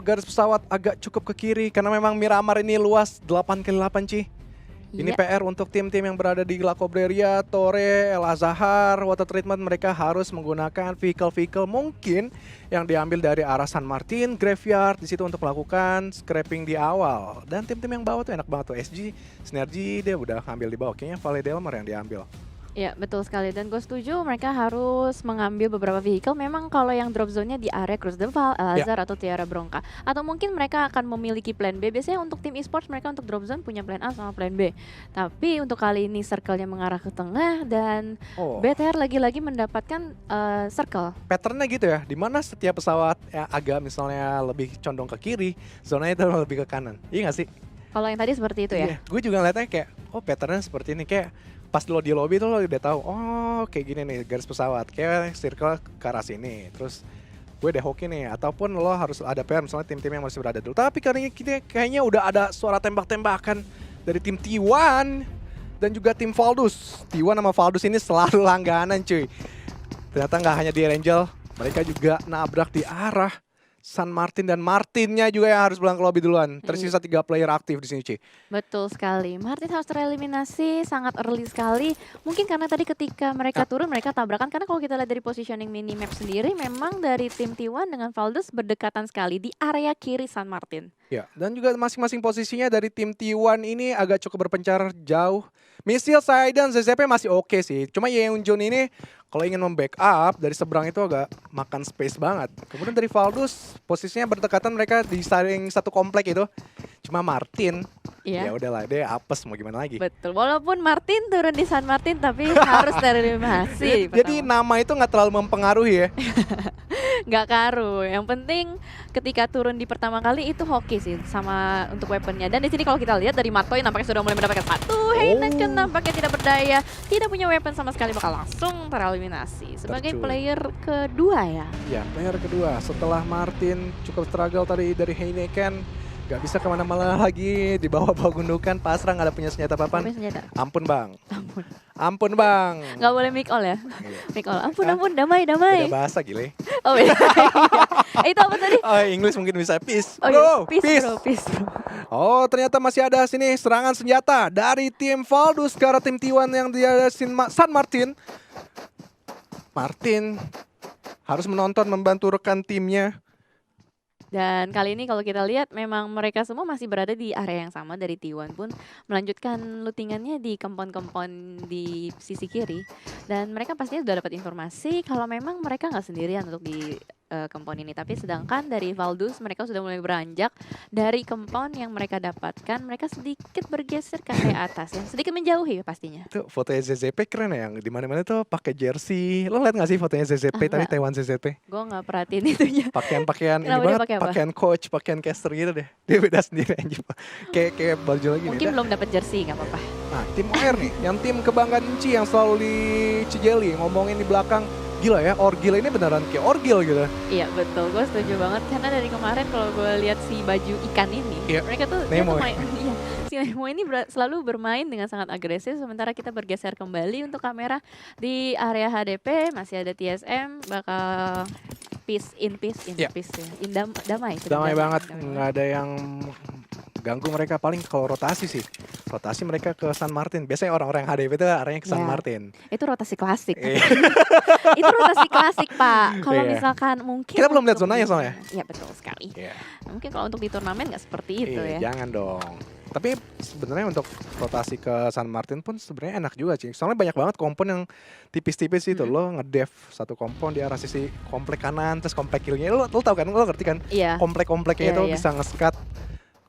garis pesawat agak cukup ke kiri karena memang Miramar ini luas 8x8 Ci. Ini Iya. PR untuk tim-tim yang berada di La Cobreria, Torre, El Azahar, Water Treatment. Mereka harus menggunakan vehicle-vehicle mungkin yang diambil dari arah San Martin, Graveyard di situ untuk melakukan scrapping di awal. Dan tim-tim yang bawah tuh enak banget tuh. SG, Synergy dia udah ngambil di bawah. Kayaknya Valle Delmar yang diambil. Ya betul sekali dan gue setuju mereka harus mengambil beberapa vehicle memang kalau yang drop zone-nya di area Cruz del Val, El Azhar atau Tierra Bronca atau mungkin mereka akan memiliki plan B. Biasanya untuk tim esports mereka untuk drop zone punya plan A sama plan B. Tapi untuk kali ini circle-nya mengarah ke tengah dan BTR lagi-lagi mendapatkan circle. Patternnya gitu ya, dimana setiap pesawat yang agak misalnya lebih condong ke kiri, zonanya itu lebih ke kanan. Iya gak sih? Kalau yang tadi seperti itu ya? Gue juga ngeliatnya kayak, patternnya seperti ini. Kayak pas lo di lobby tuh lo udah tahu, kayak gini nih garis pesawat. Kayak circle ke arah sini. Terus gue deh hoki nih. Ataupun lo harus ada PR misalnya tim-tim yang masih berada dulu. Tapi karena kita kayaknya udah ada suara tembak-tembakan dari tim T1 dan juga tim Valdus. T1 sama Valdus ini selalu langganan cuy. Ternyata nggak hanya di Angel, mereka juga nabrak di arah San Martin dan Martinnya juga yang harus pulang ke lobby duluan. Tersisa 3 player aktif di sini, Ci. Betul sekali. Martin harus tereliminasi sangat early sekali. Mungkin karena tadi ketika mereka turun mereka tabrakan karena kalau kita lihat dari positioning minimap sendiri memang dari tim T1 dengan Valdez berdekatan sekali di area kiri San Martin. Ya, dan juga masing-masing posisinya dari tim T1 ini agak cukup berpencar jauh. Misil, Sidon, ZZP masih oke sih. Cuma Yeonjun ini kalau ingin membackup dari seberang itu agak makan space banget. Kemudian dari Valdus posisinya berdekatan mereka di saling satu komplek itu. Cuma Martin, ya udahlah dia apes mau gimana lagi. Betul, walaupun Martin turun di San Martin tapi harus tereliminasi. Jadi nama itu nggak terlalu mempengaruhi ya. Nggak karu, yang penting ketika turun di pertama kali itu hoki sih sama untuk weaponnya. Dan di sini kalau kita lihat dari Matoy nampaknya sudah mulai mendapatkan sepatu. Heineken nampaknya tidak berdaya, tidak punya weapon sama sekali, bakal langsung tereliminasi sebagai player kedua ya. Ya, player kedua setelah Martin cukup struggle tadi dari Heineken. Gak bisa kemana-mana lagi, di bawah-bawah gundukan, pasrah gak ada punya senjata apa-apaan. Ampun bang. Ampun bang. Gak boleh mic all ya? Mic all, ampun, damai. Beda bahasa gile. Oh beda. Itu apa tadi? Oh English mungkin bisa, peace. Oh, bro, peace bro. Oh ternyata masih ada sini serangan senjata dari tim Valdus ke arah tim T1 yang di San Martin. Martin harus menonton, membantu rekan timnya. Dan kali ini kalau kita lihat memang mereka semua masih berada di area yang sama dari T1 pun melanjutkan lootingannya di kompon-kompon di sisi kiri. Dan mereka pastinya sudah dapat informasi kalau memang mereka nggak sendirian untuk di kompon ini. Tapi sedangkan dari Valdus mereka sudah mulai beranjak dari kompon yang mereka dapatkan. Mereka sedikit bergeser ke area atas yang sedikit menjauhi pastinya. Tuh fotonya ZZP keren ya, yang dimana-mana tuh pakai jersey. Lo liat nggak sih fotonya ZZP tadi Taiwan ZZP? Gue nggak perhatiin itunya. Pakaian ini banget, pakaian coach, pakaian caster gitu deh. Dia beda sendiri aja. Kayak baju lagi. Mungkin belum dapat jersey, nggak apa-apa. Nah tim OR nih, yang tim kebanggaan Inci yang selalu di Cijeli ngomongin di belakang. Gila ya, Orgil ini beneran kayak Orgil gitu. Iya betul, gue setuju banget karena dari kemarin kalau gue lihat si baju ikan ini, mereka tuh Nemo. Si Nemo ini selalu bermain dengan sangat agresif. Sementara kita bergeser kembali untuk kamera di area HDP masih ada TSM bakal peace ya. Damai banget, nggak ada yang ganggu mereka. Paling kalau rotasi sih, rotasi mereka ke San Martin. Biasanya orang-orang yang HDP itu arahnya ke San Martin. Itu rotasi klasik. Itu rotasi klasik Pak. Kalau misalkan mungkin kita belum lihat zonanya soalnya. Iya betul sekali. Mungkin kalau untuk di turnamen nggak seperti itu ya. Jangan dong. Tapi sebenarnya untuk rotasi ke San Martin pun sebenarnya enak juga sih. Soalnya banyak banget kompon yang tipis-tipis itu. Lo ngedev satu kompon di arah sisi komplek kanan, terus komplek kirinya. Lo tau kan, lo ngerti kan? Komplek-kompleknya itu bisa nge-scut.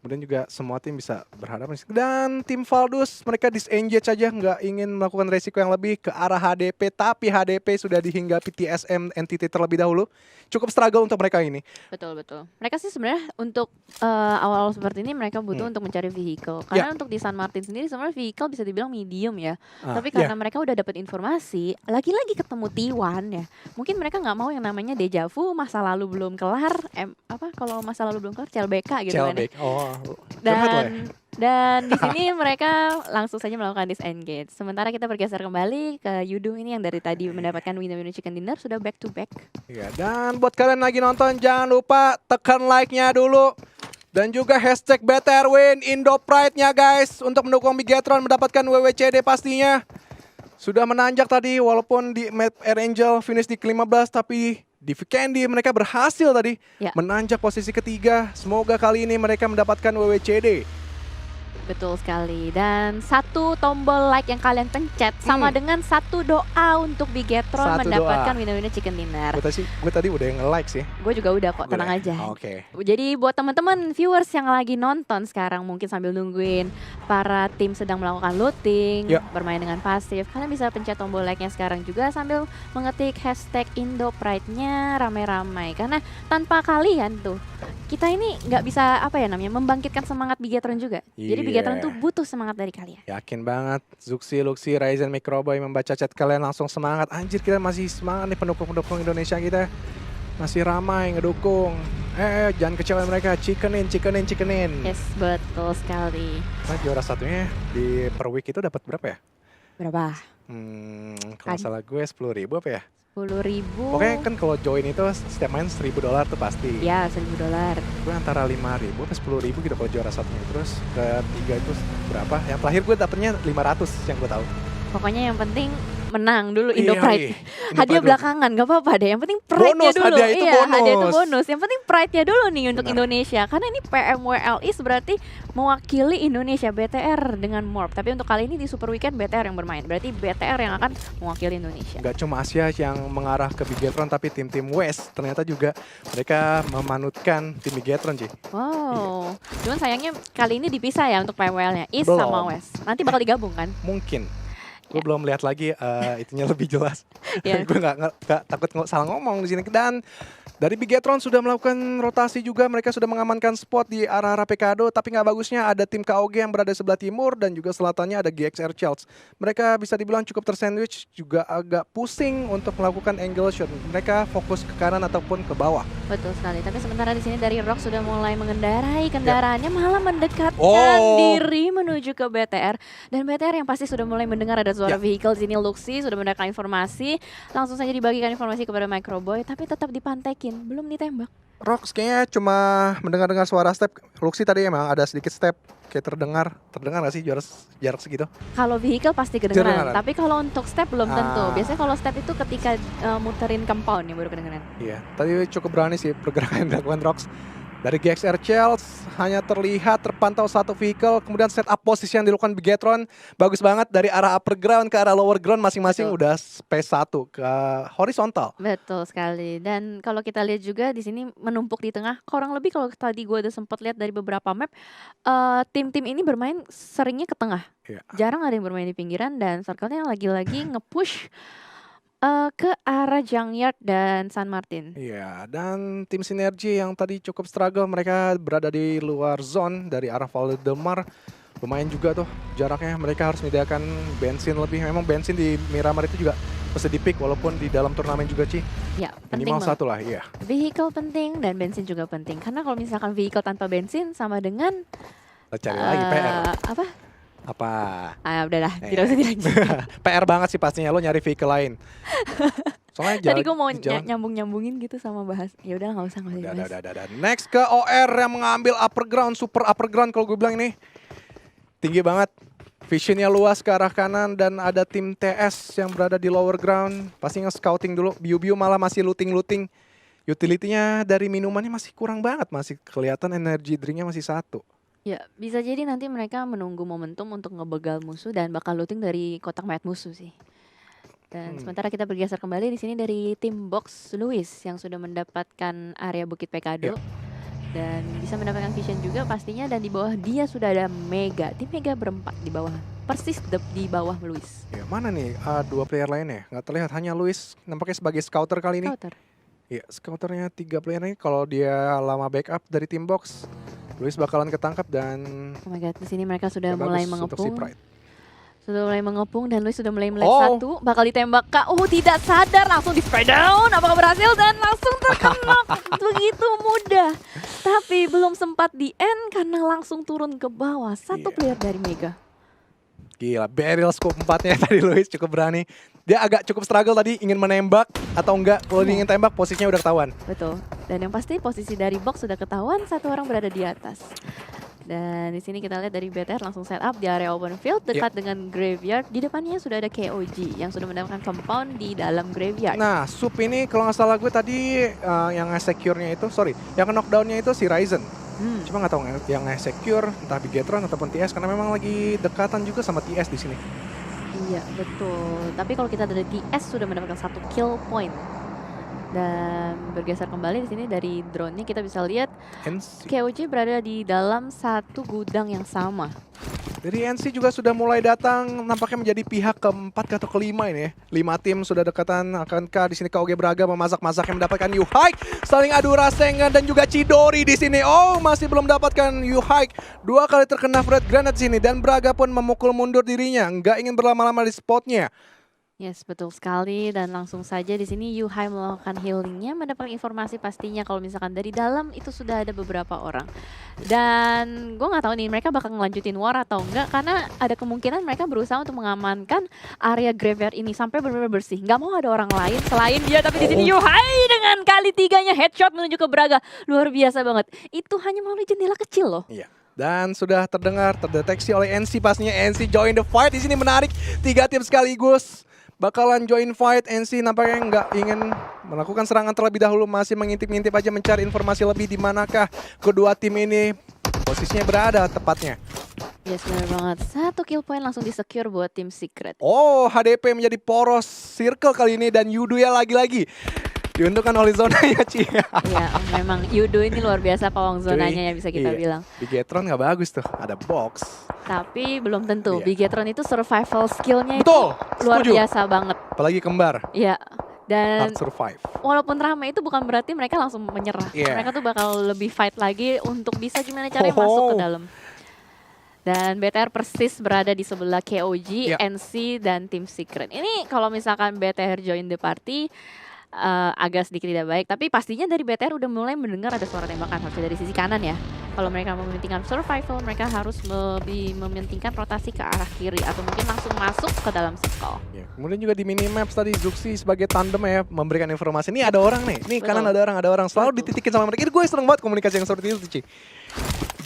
Kemudian juga semua tim bisa berhadapan. Dan tim Valdus mereka disengage aja, nggak ingin melakukan resiko yang lebih ke arah HDP. Tapi HDP sudah dihinggapi TSM entity terlebih dahulu. Cukup struggle untuk mereka ini. Betul. Mereka sih sebenarnya untuk awal-awal seperti ini mereka butuh untuk mencari vehicle. Karena untuk di San Martin sendiri sebenarnya vehicle bisa dibilang medium ya. Tapi karena mereka udah dapat informasi, lagi-lagi ketemu T1 ya. Mungkin mereka nggak mau yang namanya deja vu, masa lalu belum kelar. Kalau masa lalu belum kelar, CLBK gitu kan ya. curhat lo ya. Dan di sini mereka langsung saja melakukan disengage. Sementara kita bergeser kembali ke Yudo ini yang dari tadi mendapatkan winner-winner chicken dinner sudah back to back. Iya, dan buat kalian lagi nonton jangan lupa tekan like-nya dulu. Dan juga hashtag BTRWin Indo Pride-nya guys untuk mendukung Bigetron mendapatkan WWCD pastinya. Sudah menanjak tadi walaupun di map Air Angel finish di ke-15 tapi di Vikendi mereka berhasil tadi menanjak posisi ketiga. Semoga kali ini mereka mendapatkan WWCD. Betul sekali. Dan satu tombol like yang kalian pencet sama dengan satu doa untuk Bigetron mendapatkan winner-winner chicken dinner. Gue tadi udah nge-like sih. Gue juga udah kok, tenang aja. Oke. Jadi buat teman-teman viewers yang lagi nonton sekarang mungkin sambil nungguin para tim sedang melakukan looting, bermain dengan pasif, kalian bisa pencet tombol like-nya sekarang juga sambil mengetik hashtag Indo Pride-nya ramai-ramai. Karena tanpa kalian tuh kita ini nggak bisa membangkitkan semangat Bigetron juga. Jadi Bigetron tuh butuh semangat dari kalian. Yakin banget. Zuxi, Luxi, Ryzen, Microboy membaca chat kalian langsung semangat. Anjir kita masih semangat nih pendukung-pendukung Indonesia kita. Masih ramai ngedukung. Jangan kecewain mereka. Chickenin. Yes, betul sekali. Nah, juara satunya di per week itu dapat berapa ya? Berapa? Kalau salah gue 10.000 apa ya? 10.000. Pokoknya kan kalau join itu setiap main $1.000 tuh pasti. Ya, $1.000. Gue antara 5.000 ke 10.000 gitu kalau juara satunya. Terus ketiga itu berapa? Yang terakhir gue dapetnya 500 yang gue tahu. Pokoknya yang penting menang dulu Indo Pride. Hadiah belakangan gak apa-apa deh. Yang penting pride-nya dulu. Hadiah itu bonus. Yang penting pride-nya dulu nih untuk Indonesia. Karena ini PMWLI berarti mewakili Indonesia BTR dengan Morph. Tapi untuk kali ini di Super Weekend BTR yang bermain. Berarti BTR yang akan mewakili Indonesia. Gak cuma Asia yang mengarah ke Bigetron tapi tim-tim West ternyata juga mereka memanutkan tim Bigetron sih. Wow. Cuman sayangnya kali ini dipisah ya untuk PMWL-nya. East sama West. Nanti bakal digabung kan? Mungkin. Gue belum lihat lagi itunya lebih jelas. Gue nggak takut salah ngomong di sini. Dan dari Bigetron sudah melakukan rotasi juga. Mereka sudah mengamankan spot di arah Pekado. Tapi nggak bagusnya ada tim KOG yang berada sebelah timur dan juga selatannya ada GXR Childs. Mereka bisa dibilang cukup tersandwich, juga agak pusing untuk melakukan angle shot. Mereka fokus ke kanan ataupun ke bawah. Betul sekali. Tapi sementara di sini dari Rock sudah mulai mengendarai kendaraannya, malah mendekatkan diri menuju ke BTR. Dan BTR yang pasti sudah mulai mendengar ada suara vehicle di sini. Luxi sudah mendapatkan informasi, langsung saja dibagikan informasi kepada Microboy, tapi tetap dipantekin, belum ditembak. Rox kayaknya cuma mendengar-dengar suara step. Luxi tadi emang ada sedikit step kayak terdengar gak sih jarak segitu? Kalau vehicle pasti kedengeran, tapi kalau untuk step belum tentu. Biasanya kalau step itu ketika muterin compound yang baru kedengeran. Iya, tadi cukup berani sih pergerakan yang dilakukan Rox. Dari GXR Childs hanya terlihat terpantau satu vehicle, kemudian setup posisi yang dilakukan Bigetron bagus banget dari arah upper ground ke arah lower ground masing-masing udah space 1 ke horizontal. Betul sekali. Dan kalau kita lihat juga di sini menumpuk di tengah, kurang lebih kalau tadi gue udah sempat lihat dari beberapa map, tim-tim ini bermain seringnya ke tengah. Jarang ada yang bermain di pinggiran dan circle-nya lagi-lagi nge-push ke arah Junkyard dan San Martin. Iya, dan tim Sinergi yang tadi cukup struggle, mereka berada di luar zone dari arah Valdemar. Lumayan juga tuh jaraknya, mereka harus menyediakan bensin lebih. Memang bensin di Miramar itu juga mesti di-pick walaupun di dalam turnamen juga Ci. Ya, penting minimal banget. satu lah, iya. Vehicle penting dan bensin juga penting. Karena kalau misalkan vehicle tanpa bensin sama dengan cari lagi PR. Apa? Udahlah, tidak usah dilanjut. PR banget sih pastinya lo nyari vehicle lain. Soalnya tadi gue mau nyambung-nyambungin gitu sama bahas. Ya udahlah nggak usah Udah. Next ke OR yang mengambil upper ground, super upper ground kalau gue bilang ini. Tinggi banget. Visionnya luas ke arah kanan dan ada tim TS yang berada di lower ground. Pasti nge-scouting dulu. Biu-biu malah masih looting-looting. Utility-nya dari minumannya masih kurang banget. Masih kelihatan energy drink-nya masih 1. Ya, bisa jadi nanti mereka menunggu momentum untuk ngebegal musuh dan bakal looting dari kotak mayat musuh sih. Dan sementara kita bergeser kembali di sini dari tim Box Luis yang sudah mendapatkan area Bukit Pekado. Dan bisa mendapatkan vision juga pastinya, dan di bawah dia sudah ada Mega. Tim Mega berempat di bawah. Persis di bawah Luis. Ya, mana nih dua player lainnya? Nggak terlihat, hanya Luis nampaknya sebagai scouter kali ini. Iya, scouternya 3 player ini. Kalau dia lama backup dari tim Box, Luis bakalan ketangkap dan oh my god, di sini mereka sudah mulai mengepung. Sudah mulai mengepung dan Luis sudah mulai melihat Oh. satu. Bakal ditembak kak. Oh tidak sadar langsung di spray down. Apakah berhasil dan langsung terkena begitu mudah. Tapi belum sempat di end karena langsung turun ke bawah. Satu Iya. player dari Mega. Gila, barrel scope 4-nya tadi Luis cukup berani. Dia agak cukup struggle tadi ingin menembak atau enggak. Kalau dia ingin tembak posisinya udah ketahuan. Betul. Dan yang pasti posisi dari box sudah ketahuan, satu orang berada di atas. Dan di sini kita lihat dari BTR langsung set up di area open field dekat dengan graveyard. Di depannya sudah ada KOG yang sudah mendapatkan compound di dalam graveyard. Nah, Sup ini kalau nggak salah gue tadi yang nge-secure-nya itu, yang knockdown-nya itu si Ryzen. Cuma nggak tahu yang nge-secure entah Bigetron ataupun TS karena memang lagi dekatan juga sama TS di sini. Iya, betul. Tapi kalau kita dari TS sudah mendapatkan satu kill point. Dan bergeser kembali di sini dari drone-nya kita bisa lihat NC. KOG berada di dalam satu gudang yang sama. Dari NC juga sudah mulai datang, nampaknya menjadi pihak keempat atau kelima ini ya. 5 tim sudah dekatan, akankah di sini KOG Braga memasak-masak yang mendapatkan Yuhaik, saling adu rasengan dan juga Chidori di sini. Oh, masih belum mendapatkan Yuhaik. 2 kali terkena Fred Granat di sini dan Braga pun memukul mundur dirinya, nggak ingin berlama-lama di spotnya. Yes, betul sekali. Dan langsung saja di sini Yuhai melakukan healingnya, mendapatkan informasi pastinya kalau misalkan dari dalam itu sudah ada beberapa orang. Dan gue nggak tahu nih mereka bakal ngelanjutin war atau enggak, karena ada kemungkinan mereka berusaha untuk mengamankan area graveyard ini sampai benar-benar bersih. Nggak mau ada orang lain selain dia, tapi di sini Yuhai dengan kali 3-nya headshot menuju ke Braga. Luar biasa banget. Itu hanya melalui jendela kecil loh. Iya. Dan sudah terdeteksi oleh NC pastinya. NC join the fight di sini, menarik 3 tim sekaligus. Bakalan join fight. NC nampaknya nggak ingin melakukan serangan terlebih dahulu, masih mengintip-ngintip aja mencari informasi lebih di manakah kedua tim ini posisinya berada tepatnya. Yes, benar banget. Satu kill point langsung di-secure buat tim Secret. Oh, HDP menjadi poros circle kali ini dan Yudo ya lagi-lagi diuntungkan oleh zonanya, Ci. Iya, memang Yudo ini luar biasa pawang zonanya ya bisa kita bilang. Bigetron nggak bagus tuh, ada box. Tapi belum tentu. Iya. Bigetron itu survival skillnya itu Betul, luar setuju. biasa banget. Apalagi kembar, Iya. Dan hard survive. walaupun ramai itu bukan berarti mereka langsung menyerah. Iya. Mereka tuh bakal lebih fight lagi untuk bisa gimana caranya masuk ke dalam. Dan BTR persis berada di sebelah KOG, Iya. NC, dan tim Secret. Ini kalau misalkan BTR join the party, agak sedikit tidak baik. Tapi pastinya dari BTR udah mulai mendengar ada suara tembakan, harusnya dari sisi kanan ya. Kalau mereka mementingkan survival, mereka harus lebih mementingkan rotasi ke arah kiri atau mungkin langsung masuk ke dalam circle. Ya, kemudian juga di minimaps tadi Zuxi sebagai tandem ya memberikan informasi. Nih ada orang nih, nih kanan ada orang. Selalu dititikin sama mereka. Ini gue seneng banget komunikasi yang seperti itu, Ci.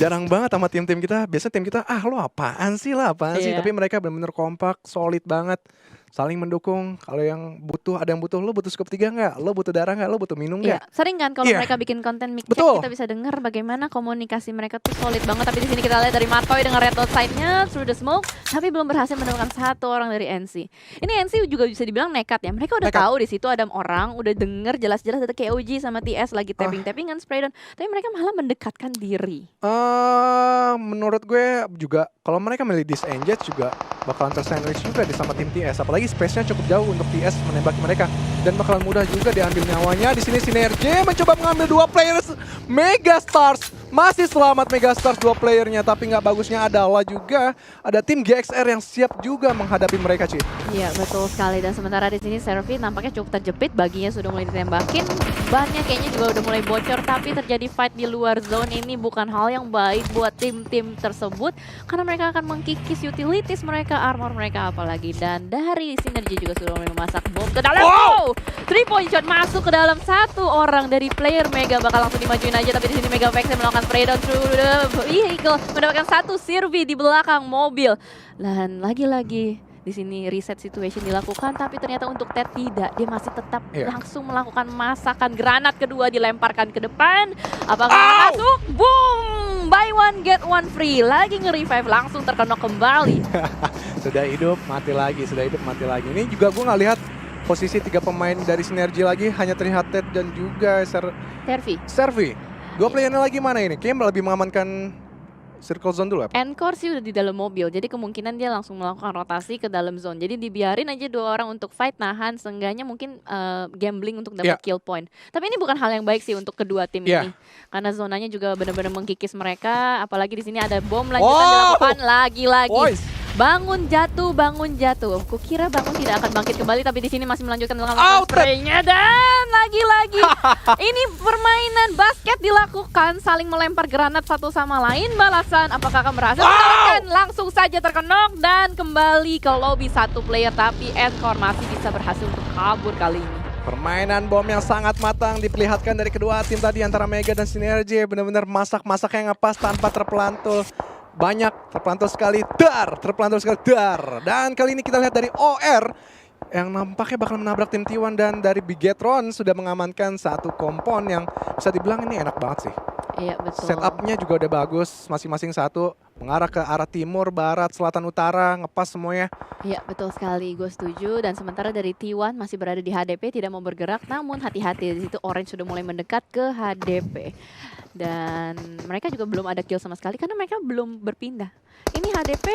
Jarang banget sama tim-tim kita. Biasanya tim kita, lo apaan sih lah, apaan sih. Iya. Tapi mereka benar-benar kompak, solid banget. Saling mendukung. Kalau yang butuh, ada yang butuh, lo butuh scope 3 nggak? Lo butuh darah nggak? Lo butuh minum Iya, nggak? sering kan kalau Iya. mereka bikin konten mic check, Betul. kita bisa dengar bagaimana komunikasi mereka tuh solid banget. Tapi di sini kita lihat dari Matoy dengan red dot sign-nya through the smoke, tapi belum berhasil menemukan satu orang dari NC. Ini NC juga bisa dibilang nekat ya. Mereka udah Nekat. tahu di situ ada orang, udah denger jelas-jelas ada KOG sama TS lagi tapping-tappingan spray down, tapi mereka malah mendekatkan diri. Menurut gue juga kalau mereka milih disengage juga bakalan tersandwich juga di sama tim TS. Apalagi space-nya cukup jauh untuk TS menembaki mereka dan bakalan mudah juga diambil nyawanya. Di sini Sinergi mencoba mengambil 2 players Megastars. Masih selamat Megastars 2 playernya, tapi nggak bagusnya adalah juga ada tim GXR yang siap juga menghadapi mereka, Ci. Iya, betul sekali. Dan sementara di sini Servi nampaknya cukup terjepit, baginya sudah mulai ditembakin. Bannya kayaknya juga udah mulai bocor, tapi terjadi fight di luar zone ini bukan hal yang baik buat tim-tim tersebut karena mereka akan mengkikis utilities mereka, armor mereka apalagi. Dan dari Sinergi juga sudah mulai memasak bom ke dalam. Wow! 3 point shot masuk ke dalam satu orang dari player Mega, bakal langsung dimajuin aja, tapi di sini Mega Vex melakukan spray down through the vehicle, mendapatkan satu Sirvi di belakang mobil. Dan lagi-lagi di sini reset situation dilakukan, tapi ternyata untuk Ted tidak, dia masih tetap langsung melakukan masakan. Granat kedua dilemparkan ke depan, apakah masuk? Boom! Buy one get one free, lagi nge-revive, langsung terkena kembali. Sudah hidup, mati lagi. Sudah hidup, mati lagi. Ini juga gue nggak lihat posisi 3 pemain dari Sinergi lagi, hanya terlihat Ted dan juga Servi. 2 playernya lagi mana ini? Kayaknya lebih mengamankan circle zone dulu ya? Encore sih udah di dalam mobil, jadi kemungkinan dia langsung melakukan rotasi ke dalam zone. Jadi dibiarin aja 2 orang untuk fight, nahan, seenggaknya mungkin gambling untuk dapat kill point. Tapi ini bukan hal yang baik sih untuk kedua tim ini, karena zonanya juga benar-benar mengkikis mereka. Apalagi di sini ada bom lanjutan dilakukan lagi-lagi. Bangun jatuh. Kukira bangun tidak akan bangkit kembali, tapi di sini masih melanjutkan dengan Out! spray-nya dan lagi-lagi ini permainan basket dilakukan, saling melempar granat satu sama lain. Balasan apakah akan berhasil? Kan langsung saja terkenok dan kembali ke lobby satu player, tapi Encore masih bisa berhasil untuk kabur kali ini. Permainan bom yang sangat matang diperlihatkan dari kedua tim tadi antara Mega dan Sinergi. Benar-benar masak-masak yang ngepas tanpa terpelantul. Banyak terpelantul sekali, dar. Dan kali ini kita lihat dari OR yang nampaknya bakal menabrak tim T1 dan dari Bigetron sudah mengamankan satu kompon yang bisa dibilang ini enak banget sih. Iya betul. Setupnya juga udah bagus, masing-masing satu mengarah ke arah timur, barat, selatan, utara, ngepas semuanya. Iya betul sekali, gue setuju. Dan sementara dari T1 masih berada di HDP, tidak mau bergerak, namun hati-hati di situ Orange sudah mulai mendekat ke HDP. Dan mereka juga belum ada kill sama sekali karena mereka belum berpindah. Ini HDP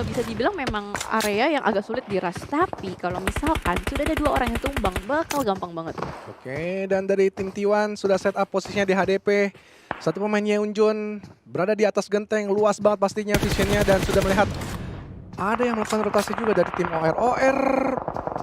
bisa dibilang memang area yang agak sulit diras, tapi kalau misalkan sudah ada 2 orang yang tumbang, bakal gampang banget. Oke, dan dari tim T1 sudah set up posisinya di HDP. Satu pemain Yeonjun berada di atas genteng, luas banget pastinya visionnya dan sudah melihat ada yang melakukan rotasi juga dari tim OR. OR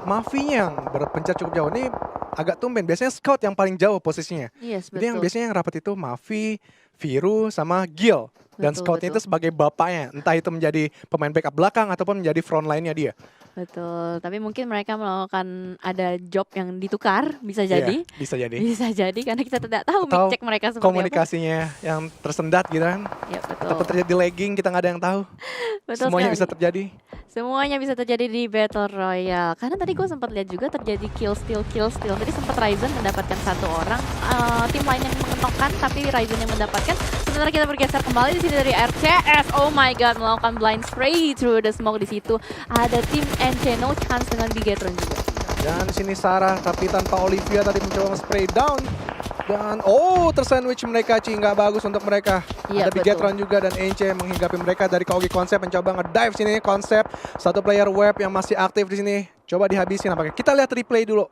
Mavinya yang berpencar cukup jauh. Ini agak tumben, biasanya scout yang paling jauh posisinya. Yes, Jadi yang betul. biasanya yang rapat itu Mavi, Viru, sama Gil. Dan Betul, scoutnya betul. itu sebagai bapaknya, entah itu menjadi pemain backup belakang ataupun menjadi front line-nya dia. Betul, tapi mungkin mereka melakukan ada job yang ditukar, bisa Iya, jadi. bisa jadi. Bisa jadi karena kita tidak tahu Atau mic check mereka seperti komunikasinya yang tersendat gitu kan. apa. Ya, betul. Ataupun terjadi lagging, kita nggak ada yang tahu. Betul Semuanya sekali. bisa terjadi. Semuanya bisa terjadi di Battle Royale. Karena tadi gue sempat lihat juga terjadi kill steal. Tadi sempat Ryzen mendapatkan 1 orang, tim lain yang mengenokkan tapi Ryzen yang mendapatkan. Sementara kita bergeser kembali di sini dari RCS. Oh my god, melakukan blind spray through the smoke di situ. Ada tim NC No Chance dengan Bigetron juga. Dan di sini Sarah tapi tanpa Olivia tadi mencoba spray down. Dan tersandwich mereka, nggak bagus untuk mereka. Iya, Ada Bigetron juga dan Ence menghinggapi mereka dari KOG Konsep mencoba ngedive sini Konsep. Satu player web yang masih aktif di sini. Coba dihabisin nampaknya. Kita lihat replay dulu.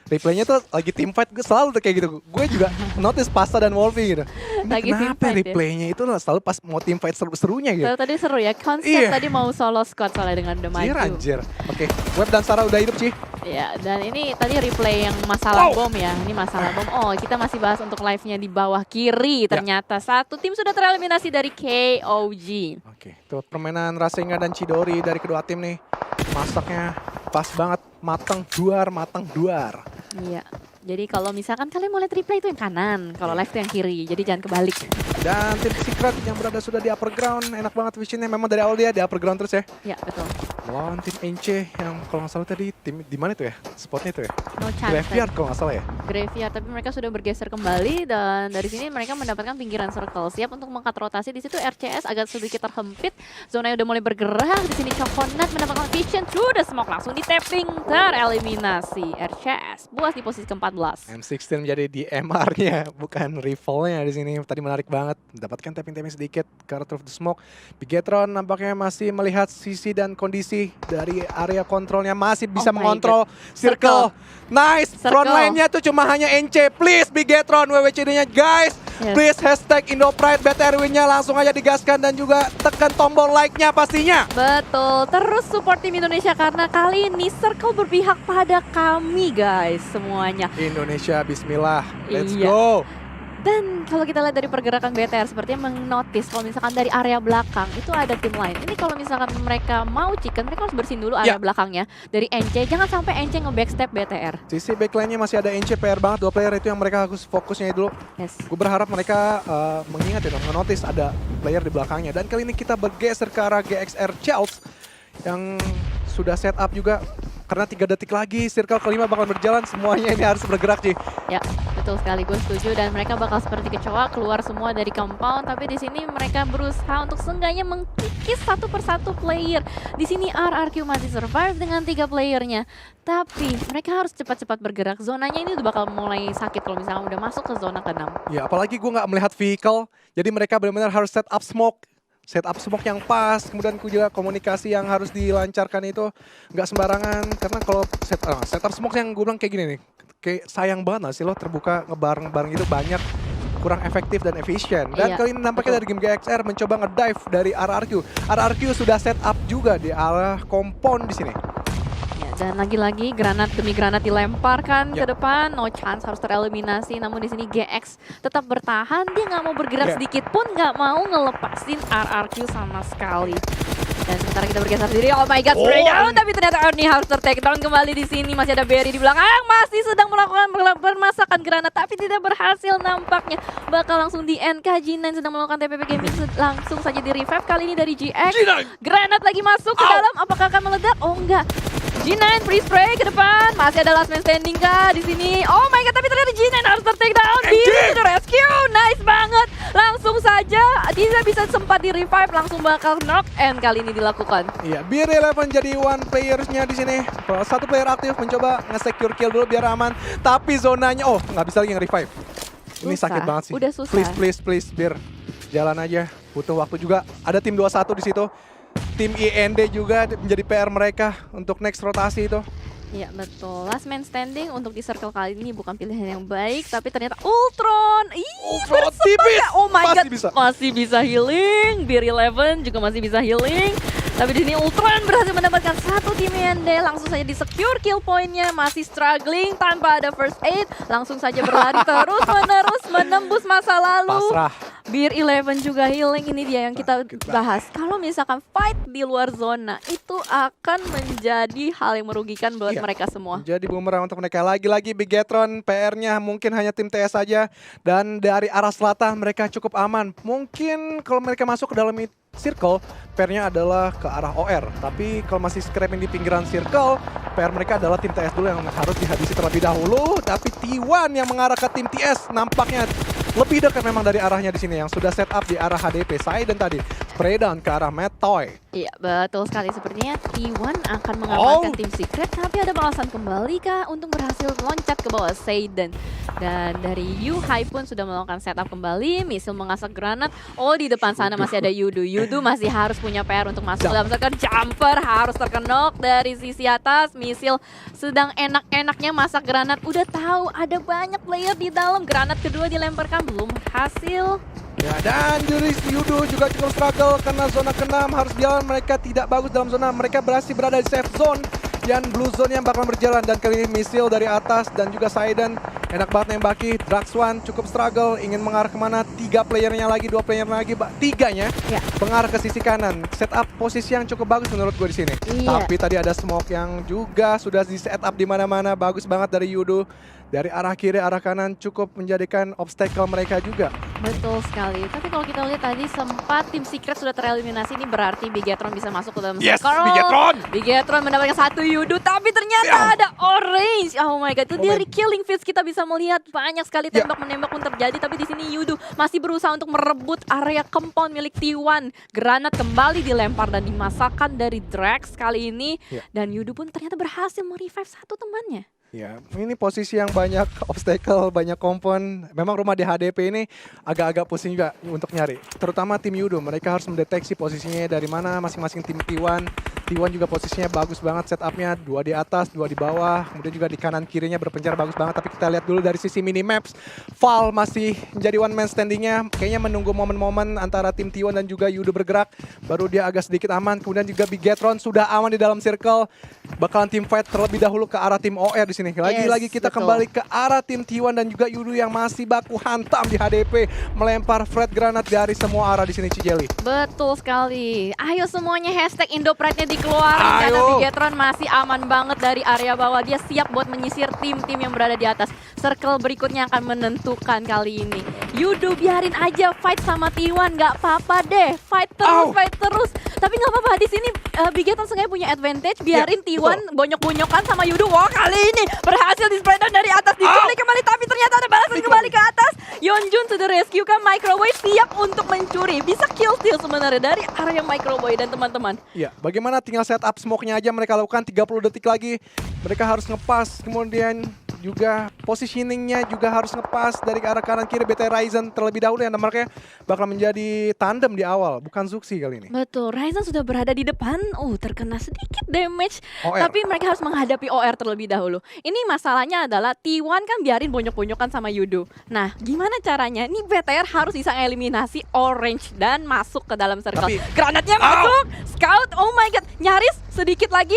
Replaynya tuh lagi team fight, gue selalu tuh kayak gitu. Gue juga notice Pasta dan Wolfie gitu. Ini Lagi team kenapa fight ya? replaynya itu selalu pas mau team fight seru-serunya gitu. Tadi seru ya, konsep Iya. tadi mau solo squad soalnya dengan udah maju. Anjir. Oke, Web dan Sarah udah hidup sih. Ya, dan ini tadi replay yang masalah bom ya. Ini masalah bom. Oh, kita masih bahas untuk live-nya di bawah kiri. Ternyata satu tim sudah tereliminasi dari KOG. Oke, tuh permainan Rasengan dan Chidori dari kedua tim nih. Masaknya pas banget, matang duar. Iya. Jadi kalau misalkan kalian mau lihat replay itu yang kanan, kalau live itu yang kiri. Jadi jangan kebalik. Dan tim Secret yang berada sudah di upper ground, enak banget visionnya. Memang dari awal dia di upper ground terus ya. Ya, betul. Lawan tim NC yang kalau nggak salah tadi tim di mana itu ya? Spotnya itu ya? No chance. Graveyard kalau nggak salah ya. Graveyard, tapi mereka sudah bergeser kembali dan dari sini mereka mendapatkan pinggiran circle. Siap untuk mengkat rotasi di situ. RCS agak sedikit terhempit. Zonanya udah mulai bergerak. Di sini Coconut mendapatkan vision through the smoke, langsung di tapping, tereliminasi. RCS buas di posisi ke-14. M16 menjadi DMR-nya, bukan rivalnya di sini. Tadi menarik banget, mendapatkan tapping-tapping sedikit ke arah of the smoke. Bigetron nampaknya masih melihat sisi dan kondisi dari area kontrolnya, masih bisa Oh my mengontrol circle. Nice, front line-nya tuh cuma hanya NC. Please Bigetron WWCD-nya guys. Yes. Please hashtag IndoPride BTRW-nya langsung aja digaskan dan juga tekan tombol like-nya pastinya. Betul, terus support tim Indonesia karena kali ini Circle berpihak pada kami guys semuanya. Indonesia, bismillah, let's Iya. go. Dan kalau kita lihat dari pergerakan BTR sepertinya menotis kalau misalkan dari area belakang itu ada tim lain. Ini kalau misalkan mereka mau chicken, mereka harus bersihin dulu area belakangnya dari NC. Jangan sampai NC nge-backstep BTR. Sisi backline-nya masih ada NC, PR banget. 2 player itu yang mereka harus fokusnya dulu. Yes. Gue berharap mereka mengingat ya, menotis ada player di belakangnya. Dan kali ini kita bergeser ke arah GXR Chels yang sudah set up juga. Karena 3 detik lagi, circle kelima bakal berjalan, semuanya ini harus bergerak sih. Ya, betul sekali, gue setuju. Dan mereka bakal seperti kecoa keluar semua dari compound. Tapi di sini mereka berusaha untuk seenggaknya mengkikis satu persatu player. Di sini RRQ masih survive dengan 3 playernya. Tapi mereka harus cepat-cepat bergerak. Zonanya ini udah bakal mulai sakit kalau misalnya udah masuk ke zona ke-6. Ya apalagi gue nggak melihat vehicle, jadi mereka benar-benar harus set up smoke yang pas, kemudian juga komunikasi yang harus dilancarkan itu nggak sembarangan. Karena kalau set up smoke yang gue bilang kayak gini nih, kayak sayang banget gak sih lo terbuka ngebareng-bareng gitu banyak. kurang efektif dan efisien. Dan Iya, kali ini nampaknya betul. dari game GXR mencoba ngedive dari RRQ. RRQ sudah set up juga di arah kompon di sini. Ya, dan lagi-lagi granat demi granat dilemparkan Ya. ke depan, no chance harus tereliminasi. Namun di sini GX tetap bertahan, dia nggak mau bergerak Ya. sedikit pun, nggak mau ngelepasin RRQ sama sekali. Dan sementara kita bergeser sendiri, oh my god, spray down, tapi ternyata Ernie harus take down kembali di sini. Masih ada Barry di belakang, masih sedang melakukan permasakan granat, tapi tidak berhasil nampaknya. Bakal langsung di end. G9 sedang melakukan TPP Gaming, langsung saja di revive kali ini dari GX. Granat lagi masuk ke dalam, apakah akan meledak? Oh enggak. G9 free spray ke depan, masih ada last man standing kah di sini? Oh my god, tapi ternyata G9 harus take down. Beer to rescue, nice banget. Langsung saja tidak bisa sempat di revive, langsung bakal knock and kali ini dilakukan. Iya, Beer 11 jadi one playersnya di sini. Satu player aktif mencoba nge-secure kill dulu biar aman, tapi zonanya nggak bisa lagi nge-revive. Ini Susah, sakit banget sih. udah susah. Please, Beer. Jalan aja. Butuh waktu juga. Ada tim 21 di situ. Tim IND juga menjadi PR mereka untuk next rotasi itu. Iya betul, last man standing untuk di circle kali ini bukan pilihan yang baik, tapi ternyata Ultron, Ultron tipis, oh my masih god, bisa. masih bisa healing, Beer 11 juga masih bisa healing, tapi di sini Ultron berhasil mendapatkan satu tim IND, langsung saja di secure kill point-nya, masih struggling tanpa ada first aid, langsung saja berlari terus menerus menembus masa lalu. Pasrah. Beer 11 juga healing, ini dia yang kita Sakit bahas. Kalau misalkan fight di luar zona, itu akan menjadi hal yang merugikan buat Iya. mereka semua. Jadi bumerang untuk mereka. Lagi-lagi Bigetron PR-nya mungkin hanya tim TS saja. Dan dari arah selatan mereka cukup aman. Mungkin kalau mereka masuk ke dalam circle, PR-nya adalah ke arah OR. Tapi kalau masih scraping di pinggiran circle, PR mereka adalah tim TS dulu yang harus dihabisi terlebih dahulu. Tapi T1 yang mengarah ke tim TS nampaknya lebih dekat memang dari arahnya di sini yang sudah set up di arah HDP. Saiden tadi spray down ke arah Mad Toy. Iya betul sekali, sepertinya T1 akan mengamankan tim Secret, tapi ada balasan kembali kah untuk berhasil loncat ke bawah Saiden. Dan dari Yuhai pun sudah melakukan setup kembali, misil mengasak granat. Oh di depan sana masih ada Yudu. Yudu masih harus punya PR untuk masuk dalam circle. Jumper harus terkenok dari sisi atas. Misil sedang enak-enaknya masak granat. Udah tahu ada banyak player di dalam. Granat kedua dilemparkan belum hasil. Ya, dan Juris Yudo juga cukup struggle karena zona ke-6 harus jalan. Mereka tidak bagus dalam zona. Mereka berhasil berada di safe zone. Dan blue zone yang bakal berjalan. Dan kali ini misil dari atas dan juga Saiden. Enak banget nembaki. Draxwan cukup struggle. Ingin mengarah kemana. 3 playernya lagi, 2 player lagi. 3-nya Ya. mengarah ke sisi kanan. Setup posisi yang cukup bagus menurut gue di sini. Iya. Tapi tadi ada smoke yang juga sudah di setup di mana-mana. Bagus banget dari Yudo. Dari arah kiri, arah kanan cukup menjadikan obstacle mereka juga. Betul sekali. Tapi kalau kita lihat tadi sempat tim Secret sudah tereliminasi, ini berarti Bigetron bisa masuk ke dalam Yes, circle. Bigetron! Bigetron mendapatkan satu Yudu, tapi ternyata Ya. ada Orange. Oh my god, itu Oh dari my- killing feeds kita bisa melihat banyak sekali Ya. tembak-menembak pun terjadi. Tapi di sini Yudu masih berusaha untuk merebut area compound milik T1. Granat kembali dilempar dan dimasakkan dari Drax kali ini. Ya. Dan Yudu pun ternyata berhasil merevive satu temannya. Ya, ini posisi yang banyak obstacle, banyak kompon. Memang rumah di HDP ini agak-agak pusing juga untuk nyari. Terutama tim Yudo, mereka harus mendeteksi posisinya dari mana masing-masing tim T1. T1 juga posisinya bagus banget setupnya, 2 di atas, 2 di bawah. Kemudian juga di kanan kirinya berpencar bagus banget. Tapi kita lihat dulu dari sisi minimaps. Val masih menjadi one man standingnya. Kayaknya menunggu momen-momen antara tim T1 dan juga Yudo bergerak. Baru dia agak sedikit aman. Kemudian juga Bigetron sudah aman di dalam circle. Bakalan tim fight terlebih dahulu ke arah tim OR di sini. Lagi-lagi kita betul. kembali ke arah tim T1 dan juga Yudo yang masih baku hantam di HDP. Melempar Fred granat dari semua arah di sini, Cijeli. Betul sekali. Ayo semuanya hashtag Indopride-nya dikeluarin karena Ayo. Bigetron masih aman banget dari area bawah. Dia siap buat menyisir tim-tim yang berada di atas. Circle berikutnya akan menentukan kali ini. Yudo biarin aja fight sama T1, nggak apa-apa deh. Fight terus, Au. fight terus. Tapi nggak apa-apa di sini Bigetron sengaja punya advantage. Biarin Ya, T1 bonyok-bonyokan sama Yudo. Wah kali ini berhasil di spray down dari atas. Diculik kembali tapi ternyata ada balasan kembali ke atas. Yeonjun to the rescue kan, Microwave siap untuk mencuri. Bisa kill steal sebenarnya dari area Microwave dan teman-teman. Iya, bagaimana tinggal setup smoke-nya aja mereka lakukan 30 detik lagi. Mereka harus ngepas, kemudian juga positioningnya juga harus ngepas dari arah kanan kiri. BT Ryzen terlebih dahulu yang mereka bakal menjadi tandem di awal, bukan Zuxi kali ini. Betul, Ryzen sudah berada di depan. Terkena sedikit damage. OR. Tapi mereka harus menghadapi OR terlebih dahulu. Ini masalahnya adalah T1 kan biarin bonyok-bonyokan sama Yudo. Nah, gimana caranya? Ini BTR harus bisa eliminasi Orange dan masuk ke dalam circle. Tapi- Granatnya masuk, Scout, oh my god, nyaris sedikit lagi.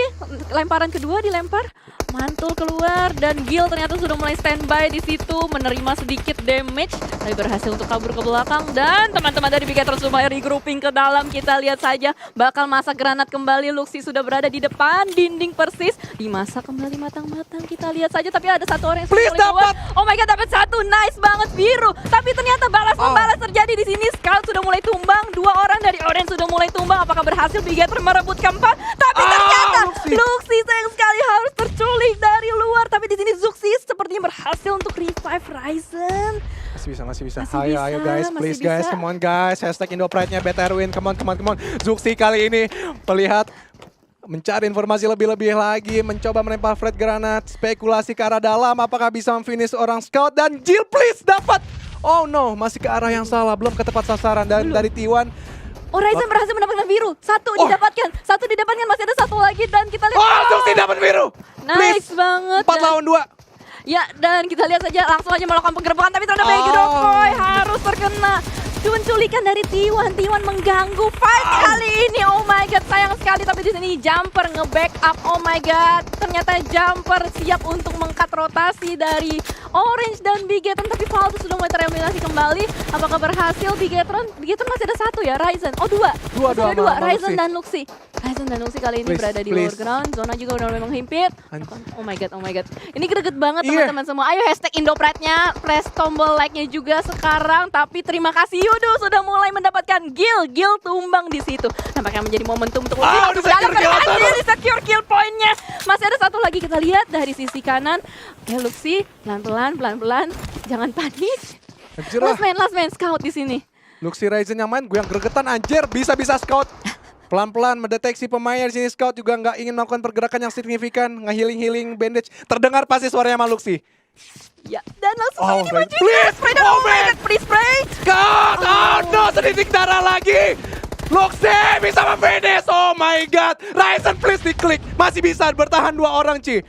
Lemparan kedua dilempar, mantul keluar dan Gil ternyata sudah mulai standby di situ, menerima sedikit damage, tapi berhasil untuk kabur ke belakang dan teman-teman dari Bigetron sudah regrouping ke dalam. Kita lihat saja bakal masak granat kembali. Luxi sudah berada di depan dinding persis, dimasak kembali matang-matang. Kita lihat saja, tapi ada satu orang yang Please sudah mulai keluar. dapat! Oh my god, dapat satu, nice banget biru. Tapi ternyata balas membalas terjadi di sini. Scout sudah mulai tumbang, dua orang dari Orange sudah mulai tumbang. Apakah berhasil Bigetron merebut keempat? Tapi ternyata Luxi sayang sekali harus terculik dari luar. Tapi di sini Zuxi sepertinya berhasil untuk revive Ryzen. Masih bisa. Masih Ayo bisa, guys, masih please guys, bisa. come on guys. Hashtag Indo Pride-nya BTR win, come on. Zuxi kali ini melihat mencari informasi lebih-lebih lagi, mencoba melempar flat granat, spekulasi ke arah dalam, apakah bisa memfinish orang scout dan Jill please dapat. Oh no, masih ke arah yang salah, belum ke tepat sasaran dan dari T1. Oh, Ryzen berhasil mendapatkan biru. Satu didapatkan, masih ada satu lagi dan kita lihat. Oh, Zuxi dapat biru. Nice banget. 4 dan- lawan 2. Ya, dan kita lihat saja langsung aja melakukan penggerbekan, tapi ternyata Baby Oh. Dokoy harus terkena. Penculikan dari T1 mengganggu fight kali ini. Oh my god, sayang sekali, tapi di sini Jumper nge-backup. Oh my god, ternyata Jumper siap untuk mengkat rotasi dari Orange dan Bigetron, tapi Faltus sudah mulai tereliminasi kembali. Apakah berhasil Bigetron? Bigetron masih ada satu ya, Ryzen. Oh dua. Dua, Masih ada sama Ryzen Luxi. dan Luxi. Ryzen dan Luxi kali ini Please, berada di please. lower ground. Zona juga udah memang himpit. Oh my god. Ini greget banget Iya. teman-teman semua. Ayo hashtag Indopride-nya, press tombol like-nya juga sekarang. Tapi terima kasih Yudo sudah mulai mendapatkan Gil tumbang di situ. Nampaknya menjadi momentum untuk Luxi Oh, masuk ke di-secure dalam. kill Berhasil atas. di-secure kill point-nya. Masih ada satu lagi, kita lihat dari sisi kanan. Oke, Luxi pelan-pelan. Jangan panik. Anjir lah, Last man scout di sini. Luxi Ryzen yang main, gue yang gregetan anjir, bisa-bisa scout. Pelan-pelan mendeteksi pemain di sini, scout juga nggak ingin melakukan pergerakan yang signifikan, nge-healing bandage. Terdengar pasti suaranya sama Luxi. Ya, dan langsung Oh, saja right. dimaju. Please, Spray dan oh, oh my man. god, please spray. Scout, oh no, sedidik darah lagi. Luxi bisa memfinish, oh my god. Ryzen please diklik, masih bisa bertahan 2 orang Ci.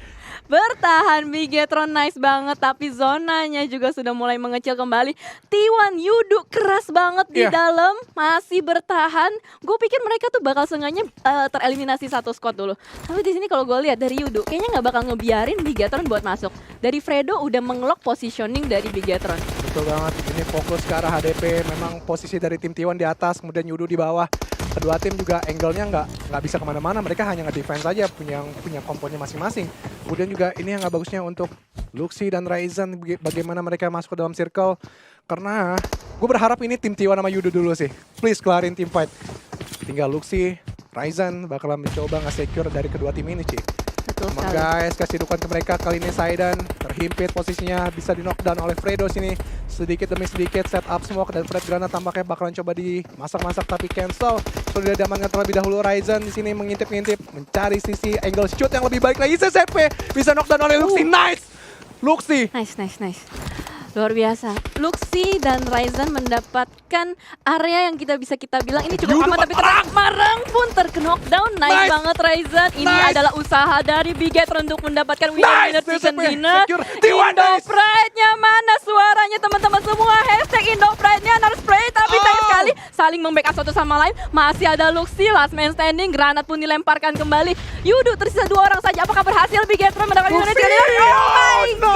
Bertahan Bigetron nice banget, tapi zonanya juga sudah mulai mengecil kembali. T1 Yudo keras banget di Iya. dalam, masih bertahan. Gue pikir mereka tuh bakal sengaja tereliminasi satu squad dulu. Tapi di sini kalau gue lihat dari Yudo, kayaknya nggak bakal ngebiarin Bigetron buat masuk. Dari Fredo udah mengelock positioning dari Bigetron. Betul banget, ini fokus ke arah HDP, memang posisi dari tim T1 di atas, kemudian Yudo di bawah. Kedua tim juga angle-nya nggak bisa kemana-mana, mereka hanya nge-defense saja, punya komponnya masing-masing. Kemudian juga ini yang nggak bagusnya untuk Luxi dan Ryzen, bagaimana mereka masuk ke dalam circle. Karena gue berharap ini tim T1 sama Yudo dulu sih, please kelarin tim fight. Tinggal Luxi, Ryzen bakalan mencoba nge-secure dari kedua tim ini Ci. Betul Come on sekali. guys, kasih dukungan ke mereka. Kali ini Saidan terhimpit posisinya, bisa di knockdown oleh Fredo sini. Sedikit demi sedikit set up smoke dan Fred Granat tampaknya bakalan coba dimasak-masak tapi cancel. Sudah diamankan terlebih dahulu. Ryzen di sini mengintip-ngintip, mencari sisi angle shoot yang lebih baik lagi. CCP bisa knockdown oleh Luxi. Nice! Luxi. Nice. Luar biasa. Luxi dan Ryzen mendapatkan area yang kita bilang ini cukup Yudo aman, tapi ternyata Marang pun terknockdown. Nice banget Ryzen. Ini Nice. adalah usaha dari Bigetron untuk mendapatkan Nice, winner chicken CCP. dinner. Secure. T1 Indo nice. Pride-nya mana suaranya teman-teman semua? Hashtag Indo Pride-nya harus spray, tapi sayang Oh. sekali saling membackup satu sama lain. Masih ada Luxi, last man standing, granat pun dilemparkan kembali. Yudo tersisa 2 orang saja. Apakah berhasil Bigetron mendapatkan winner Luxi. chicken dinner? Oh my Oh, no.